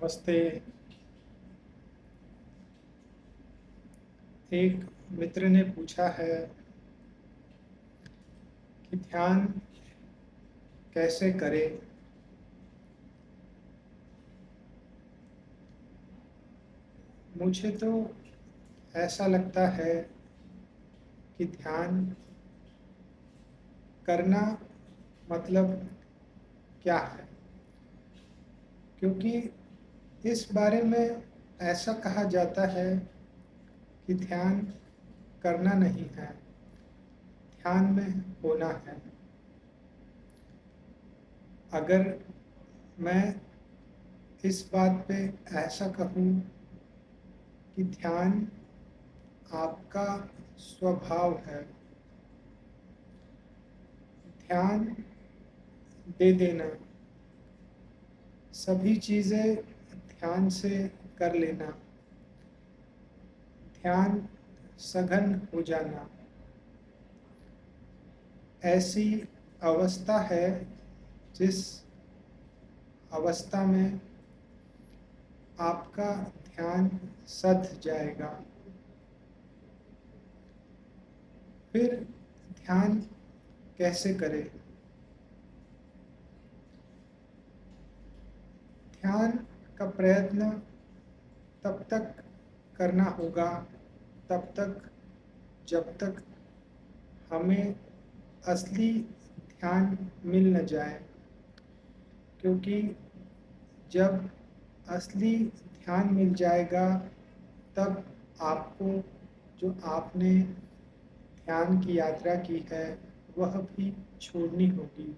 नमस्ते। एक मित्र ने पूछा है कि ध्यान कैसे करें। मुझे तो ऐसा लगता है कि ध्यान करना मतलब क्या है, क्योंकि इस बारे में ऐसा कहा जाता है कि ध्यान करना नहीं है, ध्यान में होना है। अगर मैं इस बात पे ऐसा कहूँ कि ध्यान आपका स्वभाव है, ध्यान दे देना, सभी चीज़ें ध्यान से कर लेना, ध्यान सघन हो जाना, ऐसी अवस्था है जिस अवस्था में आपका ध्यान सध जाएगा। फिर ध्यान कैसे करें? ध्यान का प्रयत्न तब तक करना होगा तब तक जब तक हमें असली ध्यान मिल न जाए, क्योंकि जब असली ध्यान मिल जाएगा तब आपको जो आपने ध्यान की यात्रा की है वह भी छोड़नी होगी।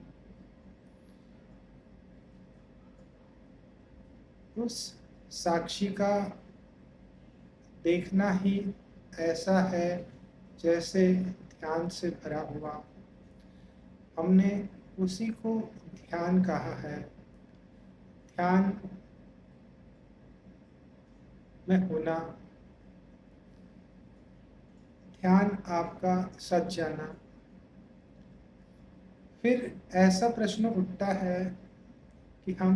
उस साक्षी का देखना ही ऐसा है जैसे ध्यान से भरा हुआ। हमने उसी को ध्यान कहा है। ध्यान में होना, ध्यान आपका सच जाना। फिर ऐसा प्रश्न उठता है कि हम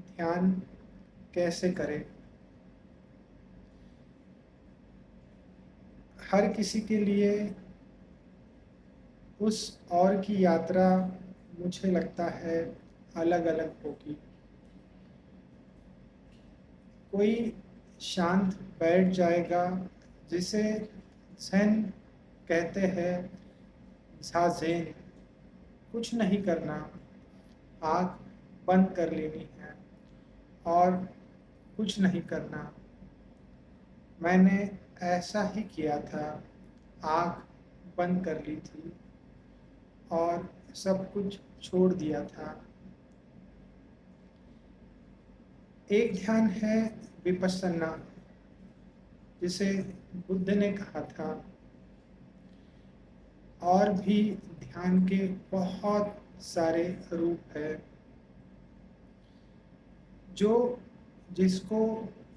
ध्यान कैसे करें। हर किसी के लिए उस और की यात्रा मुझे लगता है अलग अलग होगी। कोई शांत बैठ जाएगा, जिसे ज़ेन कहते हैं, ज़ाज़ेन। कुछ नहीं करना, आँख बंद कर लेनी है और कुछ नहीं करना। मैंने ऐसा ही किया था, आँख बंद कर ली थी और सब कुछ छोड़ दिया था। एक ध्यान है विपश्यना, जिसे बुद्ध ने कहा था। और भी ध्यान के बहुत सारे रूप हैं, जो जिसको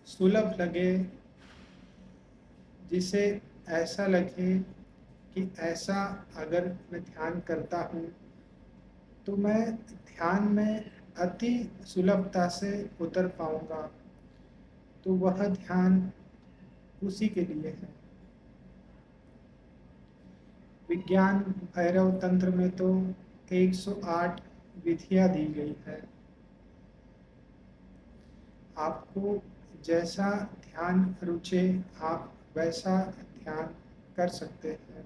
सुलभ लगे, जिसे ऐसा लगे कि ऐसा अगर मैं ध्यान करता हूँ तो मैं ध्यान में अति सुलभता से उतर पाऊँगा, तो वह ध्यान उसी के लिए है। विज्ञान भैरव तंत्र में तो 108 विधियाँ दी गई है। आपको जैसा ध्यान रुचे आप वैसा ध्यान कर सकते हैं।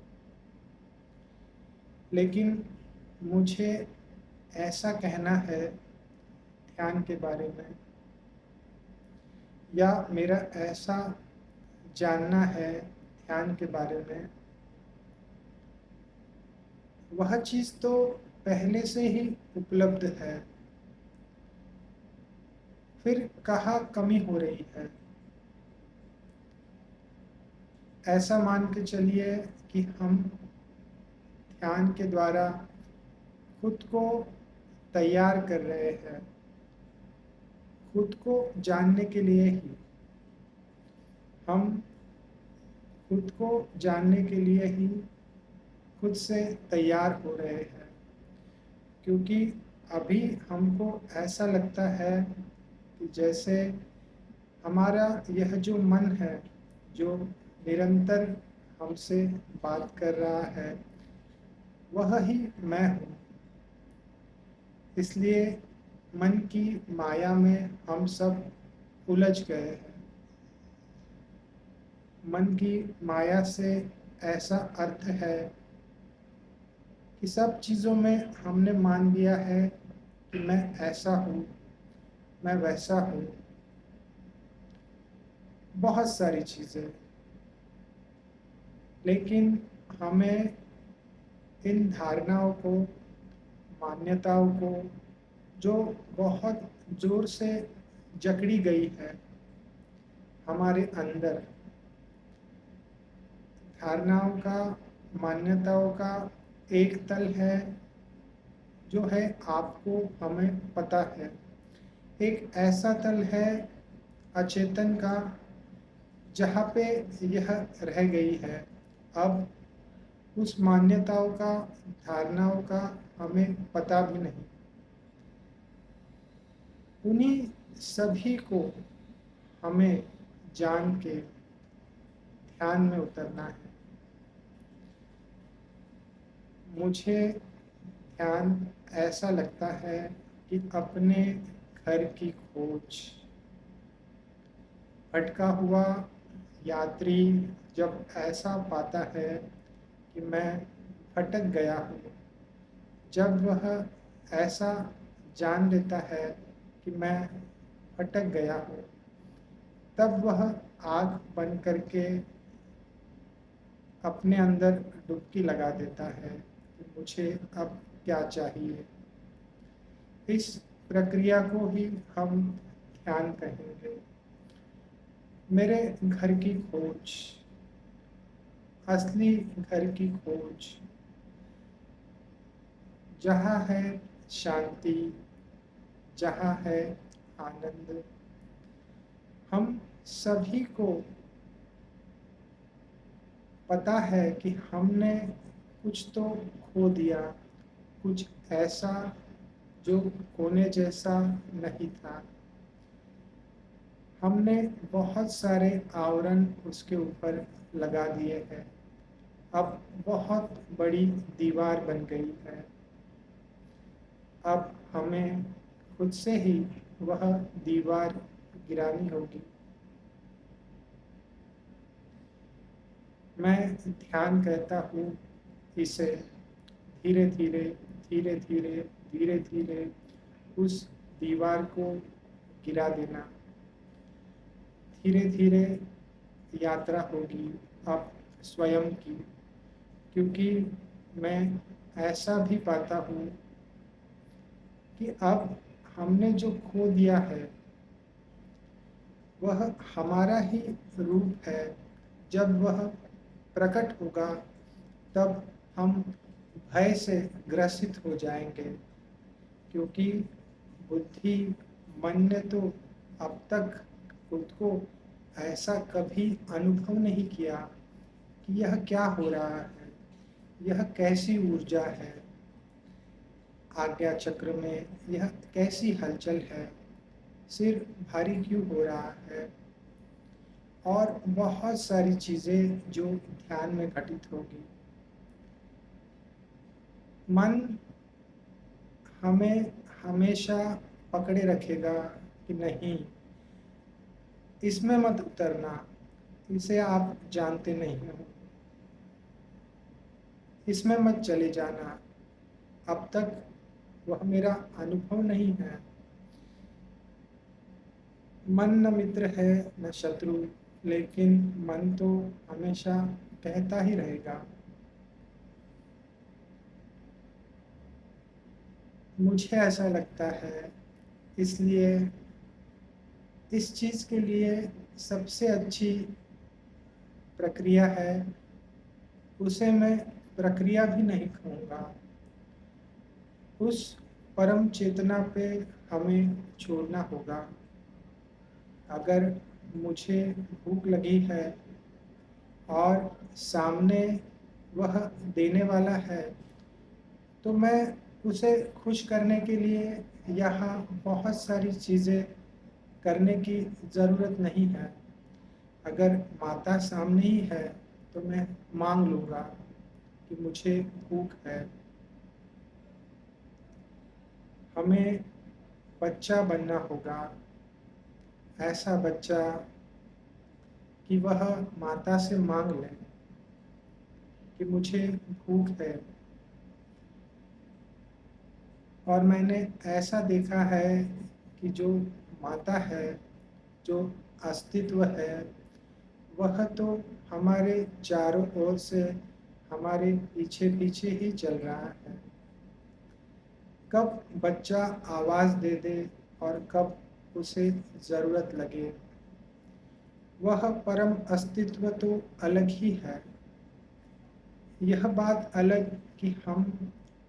लेकिन मुझे ऐसा कहना है ध्यान के बारे में, या मेरा ऐसा जानना है ध्यान के बारे में, वह चीज़ तो पहले से ही उपलब्ध है। फिर कहाँ कमी हो रही है? ऐसा मान के चलिए कि हम ध्यान के द्वारा खुद को तैयार कर रहे हैं, खुद को जानने के लिए ही। हम खुद को जानने के लिए ही खुद से तैयार हो रहे हैं, क्योंकि अभी हमको ऐसा लगता है कि जैसे हमारा यह जो मन है, जो निरंतर हमसे बात कर रहा है, वह ही मैं हूँ। इसलिए मन की माया में हम सब उलझ गए हैं। मन की माया से ऐसा अर्थ है कि सब चीज़ों में हमने मान लिया है कि मैं ऐसा हूँ, मैं वैसा हूँ। बहुत सारी चीज़ें, लेकिन हमें इन धारणाओं को, मान्यताओं को, जो बहुत जोर से जकड़ी गई है हमारे अंदर, धारणाओं का, मान्यताओं का एक तल है जो है आपको, हमें पता है। एक ऐसा तल है अचेतन का जहाँ पे यह रह गई है। अब उस मान्यताओं का, धारणाओं का हमें पता भी नहीं। उन्हीं सभी को हमें जान के ध्यान में उतरना है। मुझे ध्यान ऐसा लगता है कि अपने घर की खोज। भटका हुआ यात्री जब ऐसा पाता है कि मैं भटक गया हूँ, जब वह ऐसा जान लेता है कि मैं भटक गया हूँ, तब वह आँख बंद करके अपने अंदर डुबकी लगा देता है कि मुझे अब क्या चाहिए। इस प्रक्रिया को ही हम ध्यान कहेंगे। मेरे घर की खोज, असली घर की खोज, जहाँ है शांति, जहाँ है आनंद। हम सभी को पता है कि हमने कुछ तो खो दिया, कुछ ऐसा जो खोने जैसा नहीं था। हमने बहुत सारे आवरण उसके ऊपर लगा दिए हैं। अब बहुत बड़ी दीवार बन गई है। अब हमें खुद से ही वह दीवार गिरानी होगी। मैं ध्यान कहता हूँ इसे धीरे धीरे, धीरे धीरे, धीरे धीरे उस दीवार को गिरा देना। धीरे धीरे यात्रा होगी अब स्वयं की, क्योंकि मैं ऐसा भी पाता हूँ कि अब हमने जो खो दिया है वह हमारा ही रूप है। जब वह प्रकट होगा तब हम भय से ग्रसित हो जाएंगे, क्योंकि बुद्धि, मन ने तो अब तक खुद को ऐसा कभी अनुभव नहीं किया कि यह क्या हो रहा है, यह कैसी ऊर्जा है, आज्ञा चक्र में यह कैसी हलचल है, सिर भारी क्यों हो रहा है, और बहुत सारी चीज़ें जो ध्यान में घटित होगी। मन हमें हमेशा पकड़े रखेगा कि नहीं, इसमें मत उतरना, इसे आप जानते नहीं हो, इसमें मत चले जाना, अब तक वह मेरा अनुभव नहीं है। मन न मित्र है न शत्रु, लेकिन मन तो हमेशा कहता ही रहेगा। मुझे ऐसा लगता है, इसलिए इस चीज़ के लिए सबसे अच्छी प्रक्रिया है, उसे मैं प्रक्रिया भी नहीं कहूँगा, उस परम चेतना पे हमें छोड़ना होगा। अगर मुझे भूख लगी है और सामने वह देने वाला है, तो मैं उसे खुश करने के लिए यहाँ बहुत सारी चीज़ें करने की ज़रूरत नहीं है। अगर माता सामने ही है तो मैं मांग लूँगा कि मुझे भूख है। हमें बच्चा बनना होगा, ऐसा बच्चा कि वह माता से मांग ले कि मुझे भूख है। और मैंने ऐसा देखा है कि जो माता है, जो अस्तित्व है, वह तो हमारे चारों ओर से हमारे पीछे पीछे ही चल रहा है। कब बच्चा आवाज़ दे दे और कब उसे ज़रूरत लगे, वह परम अस्तित्व तो अलग ही है। यह बात अलग कि हम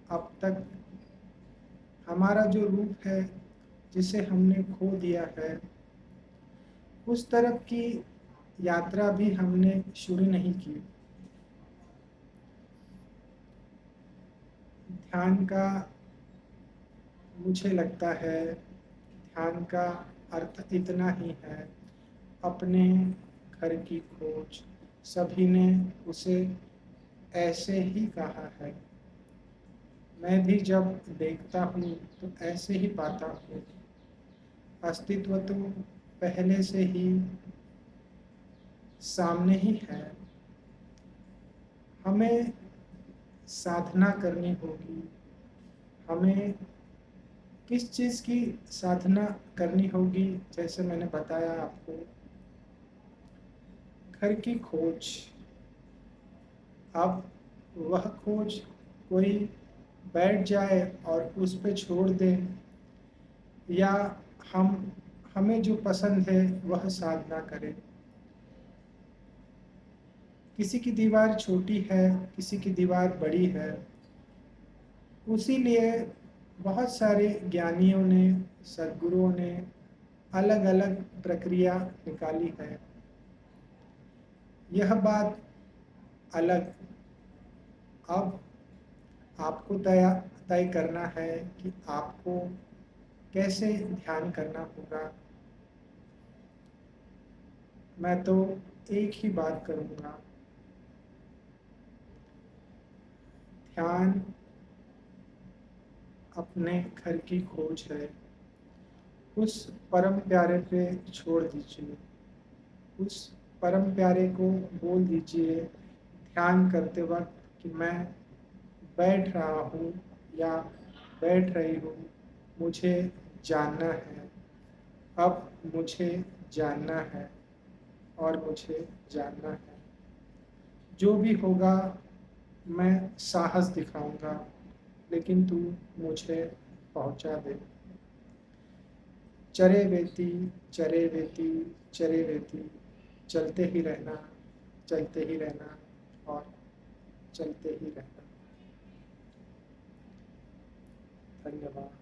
अब तक हमारा जो रूप है, जिसे हमने खो दिया है, उस तरफ की यात्रा भी हमने शुरू नहीं की। ध्यान का, मुझे लगता है, ध्यान का अर्थ इतना ही है, अपने घर की खोज। सभी ने उसे ऐसे ही कहा है। मैं भी जब देखता हूँ तो ऐसे ही पाता हूँ। अस्तित्व तो पहले से ही सामने ही है। हमें साधना करनी होगी। हमें किस चीज़ की साधना करनी होगी? जैसे मैंने बताया आपको, घर की खोज। अब वह खोज कोई बैठ जाए और उस पे छोड़ दे, या हम हमें जो पसंद है वह साधना करें। किसी की दीवार छोटी है, किसी की दीवार बड़ी है। उसी लिए बहुत सारे ज्ञानियों ने, सद्गुरुओं ने अलग अलग प्रक्रिया निकाली है। यह बात अलग। अब आपको तय करना है कि आपको कैसे ध्यान करना होगा। मैं तो एक ही बात करूँगा, ध्यान अपने घर की खोज है। उस परम प्यारे पे छोड़ दीजिए। उस परम प्यारे को बोल दीजिए ध्यान करते वक्त कि मैं बैठ रहा हूँ या बैठ रही हूँ, मुझे जानना है। अब मुझे जानना है और मुझे जानना है। जो भी होगा मैं साहस दिखाऊंगा, लेकिन तू मुझे पहुंचा दे। चरे वेती, चरे वेती, चरे वेती, चलते ही रहना, चलते ही रहना और चलते ही रहना। धन्यवाद।